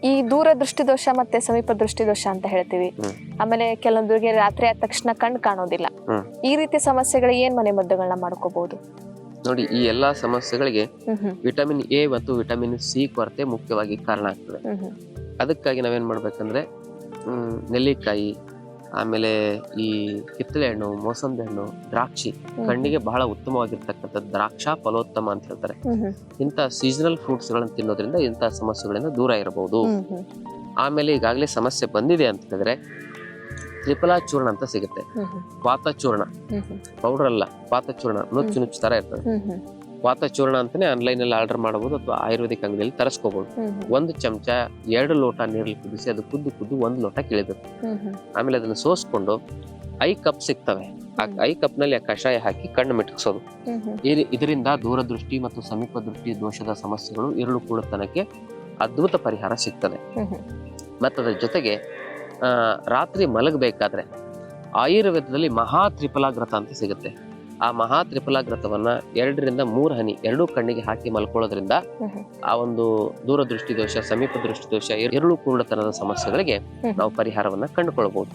ಈ ದೂರ ದೃಷ್ಟಿ ದೋಷ ಮತ್ತೆ ಸಮೀಪ ದೃಷ್ಟಿ ದೋಷ ಅಂತ ಹೇಳ್ತೀವಿ. ಆಮೇಲೆ ಕೆಲವೊಂದಿಗೆ ರಾತ್ರಿ ಆದ ತಕ್ಷಣ ಕಣ್ಣು ಕಾಣೋದಿಲ್ಲ. ಈ ರೀತಿ ಸಮಸ್ಯೆಗಳಿಗೆ ಏನ್ ಮನೆ ಮದ್ದುಗಳನ್ನ ಮಾಡ್ಕೋಬಹುದು? ನೋಡಿ, ಈ ಎಲ್ಲಾ ಸಮಸ್ಯೆಗಳಿಗೆ ವಿಟಮಿನ್ ಎ ಮತ್ತು ವಿಟಮಿನ್ ಸಿ ಕೊರತೆ ಮುಖ್ಯವಾಗಿ ಕಾರಣ ಆಗ್ತದೆ. ಅದಕ್ಕಾಗಿ ನಾವೇನ್ ಮಾಡ್ಬೇಕಂದ್ರೆ ನೆಲ್ಲಿಕಾಯಿ, ಆಮೇಲೆ ಈ ಕಿತ್ತಳೆ ಹಣ್ಣು, ಮೋಸಂಬಿ ಹಣ್ಣು, ದ್ರಾಕ್ಷಿ ಕಣ್ಣಿಗೆ ಬಹಳ ಉತ್ತಮವಾಗಿರ್ತಕ್ಕಂಥ ದ್ರಾಕ್ಷಾ ಫಲೋತ್ತಮ ಅಂತ ಹೇಳ್ತಾರೆ. ಇಂಥ ಸೀಸನಲ್ ಫ್ರೂಟ್ಸ್ ಗಳನ್ನ ತಿನ್ನೋದ್ರಿಂದ ಇಂತಹ ಸಮಸ್ಯೆಗಳಿಂದ ದೂರ ಇರಬಹುದು. ಆಮೇಲೆ ಈಗಾಗಲೇ ಸಮಸ್ಯೆ ಬಂದಿದೆ ಅಂತ ಹೇಳಿದ್ರೆ ತ್ರಿಫಲಾ ಚೂರ್ಣ ಅಂತ ಸಿಗುತ್ತೆ. ವಾತ ಚೂರ್ಣ ಪೌಡರ್ ಅಲ್ಲ, ವಾತ ಚೂರ್ಣ ನುಚ್ಚು ನುಚ್ಚು ತರ ಇರ್ತದೆ. ವಾತ ಚೂರ್ಣ ಅಂತಾನೆ ಆನ್ಲೈನ್ ಅಲ್ಲಿ ಆರ್ಡರ್ ಮಾಡಬಹುದು ಅಥವಾ ಆಯುರ್ವೇದಿಕ್ ಅಂಗಡಿಯಲ್ಲಿ ತರಿಸ್ಕೋಬಹುದು. 1 ಚಮಚ 2 ಲೋಟ ನೀರಲ್ಲಿ ಕುದಿಸಿ ಅದು ಕುದ್ದು 1 ಲೋಟ ಕಿಳಿಬೇಕು. ಆಮೇಲೆ ಅದನ್ನ ಸೋಸ್ಕೊಂಡು 5 ಕಪ್ ಸಿಗ್ತವೆ. ಆ 5 ಕಪ್ ನಲ್ಲಿ ಆ ಕಷಾಯ ಹಾಕಿ ಕಣ್ಣು ಮಿಟಕ್ಸೋದು. ಇದರಿಂದ ದೂರದೃಷ್ಟಿ ಮತ್ತು ಸಮೀಪ ದೃಷ್ಟಿ ದೋಷದ ಸಮಸ್ಯೆಗಳು, ಇರುಳು ಕುರುಡುತನಕ್ಕೆ ಅದ್ಭುತ ಪರಿಹಾರ ಸಿಗ್ತದೆ. ಮತ್ತದ್ರ ಜೊತೆಗೆ ರಾತ್ರಿ ಮಲಗಬೇಕಾದ್ರೆ ಆಯುರ್ವೇದದಲ್ಲಿ ಮಹಾ ತ್ರಿಫಲಾಗ್ರತ ಅಂತ ಸಿಗುತ್ತೆ. ಆ ಮಹಾ ತ್ರಿಫಲಾಗ್ರತವನ್ನ 2 ರಿಂದ 3 ಹನಿ 2 ಕಣ್ಣಿಗೆ ಹಾಕಿ ಮಲ್ಕೊಳ್ಳೋದ್ರಿಂದ ಆ ಒಂದು ದೂರದೃಷ್ಟಿ ದೋಷ, ಸಮೀಪ ದೃಷ್ಟಿ ದೋಷ, ಇರುಳು ಕುರುಡುತನದ ಸಮಸ್ಯೆಗಳಿಗೆ ನಾವು ಪರಿಹಾರವನ್ನ ಕಂಡುಕೊಳ್ಬಹುದು.